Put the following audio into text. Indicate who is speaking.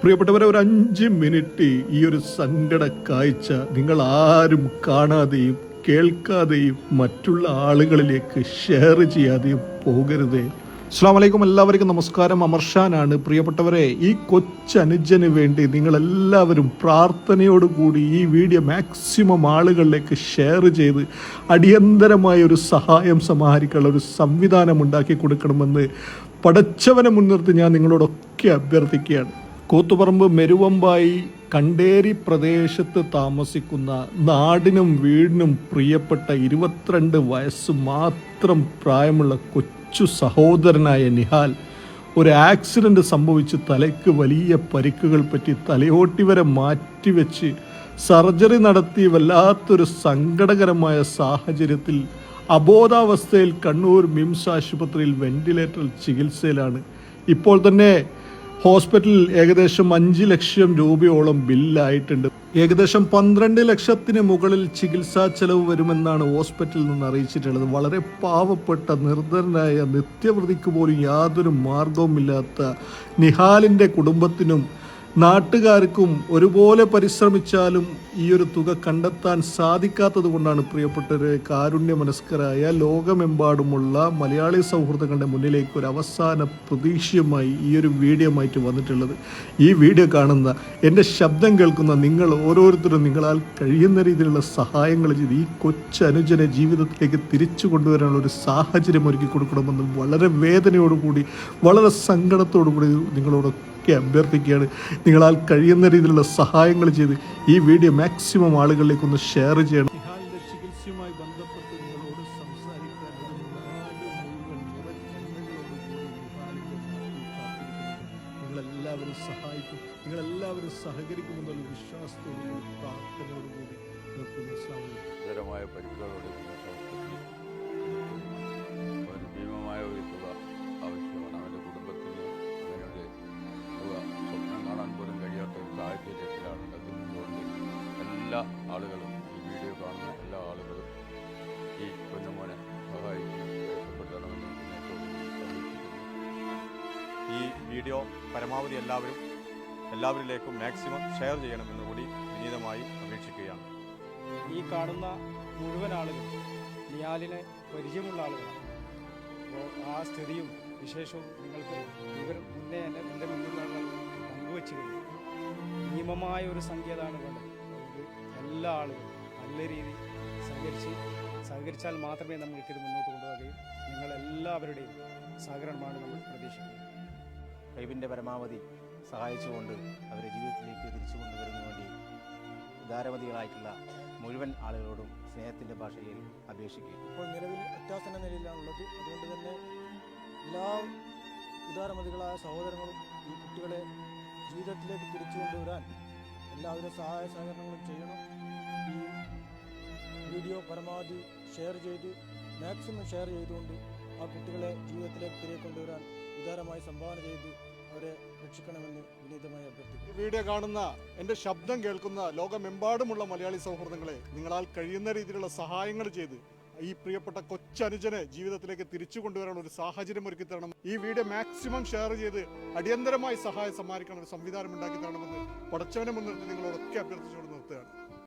Speaker 1: പ്രിയപ്പെട്ടവരെ, ഒരു 5 മിനിറ്റ് ഈ ഒരു സങ്കട കാഴ്ച നിങ്ങൾ ആരും കാണാതെയും കേൾക്കാതെയും മറ്റുള്ള ആളുകളിലേക്ക് ഷെയർ ചെയ്യാതെയും പോകരുതേ. അസ്സലാമു അലൈക്കും, എല്ലാവർക്കും നമസ്കാരം. അമർഷാനാണ്. പ്രിയപ്പെട്ടവരെ, ഈ കൊച്ചനുജന് വേണ്ടി നിങ്ങളെല്ലാവരും പ്രാർത്ഥനയോടുകൂടി ഈ വീഡിയോ മാക്സിമം ആളുകളിലേക്ക് ഷെയർ ചെയ്ത് അടിയന്തരമായ ഒരു സഹായം സമാഹരിക്കാനുള്ള ഒരു സംവിധാനം ഉണ്ടാക്കി കൊടുക്കണമെന്ന് പടച്ചവനെ മുൻനിർത്തി ഞാൻ നിങ്ങളോടൊക്കെ അഭ്യർത്ഥിക്കുകയാണ്. കൂത്തുപറമ്പ് മെരുവമ്പായി കണ്ടേരി പ്രദേശത്ത് താമസിക്കുന്ന നാടിനും വീടിനും പ്രിയപ്പെട്ട 22 വയസ്സ് മാത്രം പ്രായമുള്ള കൊച്ചു സഹോദരനായ നിഹാൽ ഒരു ആക്സിഡന്റ് സംഭവിച്ച് തലയ്ക്ക് വലിയ പരിക്കുകൾ പറ്റി തലയോട്ടി വരെ മാറ്റിവെച്ച് സർജറി നടത്തി വല്ലാത്തൊരു സങ്കടകരമായ സാഹചര്യത്തിൽ അബോധാവസ്ഥയിൽ കണ്ണൂർ മിംസ് ആശുപത്രിയിൽ വെന്റിലേറ്ററിൽ ചികിത്സയിലാണ്. ഇപ്പോൾ തന്നെ ഹോസ്പിറ്റലിൽ ഏകദേശം 5 ലക്ഷം രൂപയോളം ബില്ലായിട്ടുണ്ട്. ഏകദേശം 12 ലക്ഷത്തിന് മുകളിൽ ചികിത്സാ ചെലവ് വരുമെന്നാണ് ഹോസ്പിറ്റലിൽ നിന്ന് അറിയിച്ചിട്ടുള്ളത്. വളരെ പാവപ്പെട്ട നിർധനനായ നിത്യവൃത്തിക്ക് പോലും യാതൊരു മാർഗവുമില്ലാത്ത നിഹാലിൻ്റെ കുടുംബത്തിനും നാട്ടുകാർക്കും ഒരുപോലെ പരിശ്രമിച്ചാലും ഈ ഒരു തുക കണ്ടെത്താൻ സാധിക്കാത്തത് കൊണ്ടാണ് പ്രിയപ്പെട്ടവരെ കാരുണ്യ മനസ്കരായ ലോകമെമ്പാടുമുള്ള മലയാളി സൗഹൃദങ്ങളുടെ മുന്നിലേക്ക് ഒരു അവസാന പ്രതീക്ഷയുമായി ഈ ഒരു വീഡിയോ ആയിട്ട് വന്നിട്ടുള്ളത്. ഈ വീഡിയോ കാണുന്ന എൻ്റെ ശബ്ദം കേൾക്കുന്ന നിങ്ങൾ ഓരോരുത്തരും നിങ്ങളാൽ കഴിയുന്ന രീതിയിലുള്ള സഹായങ്ങൾ ചെയ്ത് ഈ കൊച്ചനുജനെ ജീവിതത്തിലേക്ക് തിരിച്ചു കൊണ്ടുവരാനുള്ള ഒരു സാഹചര്യം ഒരുക്കി കൊടുക്കണമെന്ന് വളരെ വേദനയോടുകൂടി വളരെ സങ്കടത്തോടുകൂടി നിങ്ങളോടൊക്കെ അഭ്യർത്ഥിക്കുകയാണ്. നിങ്ങളാൽ കഴിയുന്ന രീതിയിലുള്ള സഹായങ്ങൾ ചെയ്ത് ഈ വീഡിയോ മാക്സിമം ആളുകളിലേക്ക് ഒന്ന് ഷെയർ ചെയ്യണം. നിഹാലിന്റെ ചികിത്സയുമായി ബന്ധപ്പെട്ട് നിങ്ങളോട് സംസാരിക്കാൻ നിങ്ങളെല്ലാവരും സഹായിക്കും, നിങ്ങളെല്ലാവരും സഹകരിക്കുമെന്നുള്ള വിശ്വാസത്തോടുകൂടി പ്രാർത്ഥനയോടുകൂടി
Speaker 2: ഗുരുതരമായ പരിക്കുകളോടെ ഭീമമായ ഒരു തുക ആവശ്യമാണ്. അവൻ്റെ കുടുംബത്തിന് അങ്ങനെയൊരു തുക സ്വപ്നം കാണാൻ പോലും കഴിയാത്ത ഒരു സാഹചര്യത്തിലാണുള്ളത്. അതുകൊണ്ട് എല്ലാ ആളുകളും, ഈ വീഡിയോ കാണുന്ന എല്ലാ ആളുകളും ഈ കുഞ്ഞുമോനെ സഹായിക്കും രക്ഷപ്പെടുത്തണമെന്ന്
Speaker 3: ഈ വീഡിയോ പരമാവധി എല്ലാവരിലേക്കും മാക്സിമം ഷെയർ ചെയ്യണമെന്ന് കൂടി വിനീതമായി അപേക്ഷിക്കുകയാണ്.
Speaker 4: ഈ കാണുന്ന മുഴുവൻ ആളുകൾ നിഹാലിനെ പരിചയമുള്ള ആളുകളാണ്. അപ്പോൾ ആ സ്ഥിതിയും വിശേഷവും നിങ്ങൾക്ക് ഇവർ മുന്നേ തന്നെ എൻ്റെ മുന്നിലുള്ള പങ്കുവെച്ച് കഴിഞ്ഞു. നിയമമായ ഒരു സംഖ്യ അതാണ് വേണ്ടത്. എല്ലാ ആളുകളും നല്ല രീതിയിൽ സഹകരിച്ചാൽ മാത്രമേ നമ്മൾക്കിത് മുന്നോട്ട് കൊണ്ടുപോകുകയും നിങ്ങളെല്ലാവരുടെയും സഹകരണമാണ് നമ്മൾ പ്രതീക്ഷിക്കുന്നത്.
Speaker 5: കഴിവിൻ്റെ പരമാവധി സഹായിച്ചുകൊണ്ട് അവരെ ജീവിതത്തിലേക്ക് തിരിച്ചു കൊണ്ടുവരുന്നതിന് വേണ്ടി ഉദാരമതികളായിട്ടുള്ള മുഴുവൻ ആളുകളോടും സ്നേഹത്തിൻ്റെ ഭാഷയിൽ അപേക്ഷിക്കുക.
Speaker 6: ഇപ്പോൾ നിലവിൽ അത്യാസന്ന നിലയിലാണുള്ളത്. അതുകൊണ്ട് തന്നെ എല്ലാ ഉദാരമതികളായ സഹോദരങ്ങളും ഈ കുട്ടികളെ ജീവിതത്തിലേക്ക് തിരിച്ചു കൊണ്ടുവരാൻ എല്ലാവരും സഹായ സഹകരണങ്ങളും ചെയ്യണം. ഈ വീഡിയോ പരമാവധി മാക്സിമം ഷെയർ ചെയ്തുകൊണ്ട് ആ കുട്ടികളെ ജീവിതത്തിലേക്ക് തിരികെ കൊണ്ടുവരാൻ ഉദാരമായി സംഭാവന ചെയ്ത് അവരെ രക്ഷിക്കണമെന്ന് വിനീതമായി അഭ്യർത്ഥിക്കുന്നു.
Speaker 1: ഈ വീഡിയോ കാണുന്ന എൻ്റെ ശബ്ദം കേൾക്കുന്ന ലോകമെമ്പാടുമുള്ള മലയാളി സൗഹൃദങ്ങളെ, നിങ്ങളാൽ കഴിയുന്ന രീതിയിലുള്ള സഹായങ്ങൾ ചെയ്ത് ഈ പ്രിയപ്പെട്ട കൊച്ചനുജനെ ജീവിതത്തിലേക്ക് തിരിച്ചു കൊണ്ടുവരാനുള്ള ഒരു സാഹചര്യം ഒരുക്കി തരണം. ഈ വീഡിയോ മാക്സിമം ഷെയർ ചെയ്ത് അടിയന്തരമായി സഹായം സമ്മാനിക്കാൻ ഒരു സംവിധാനം ഉണ്ടാക്കി തരണമെന്ന് പടച്ചവനെ മുൻനിർത്തി നിങ്ങളോടൊക്കെ അഭ്യർത്ഥിച്ചുകൊണ്ട് നിർത്തുകയാണ്.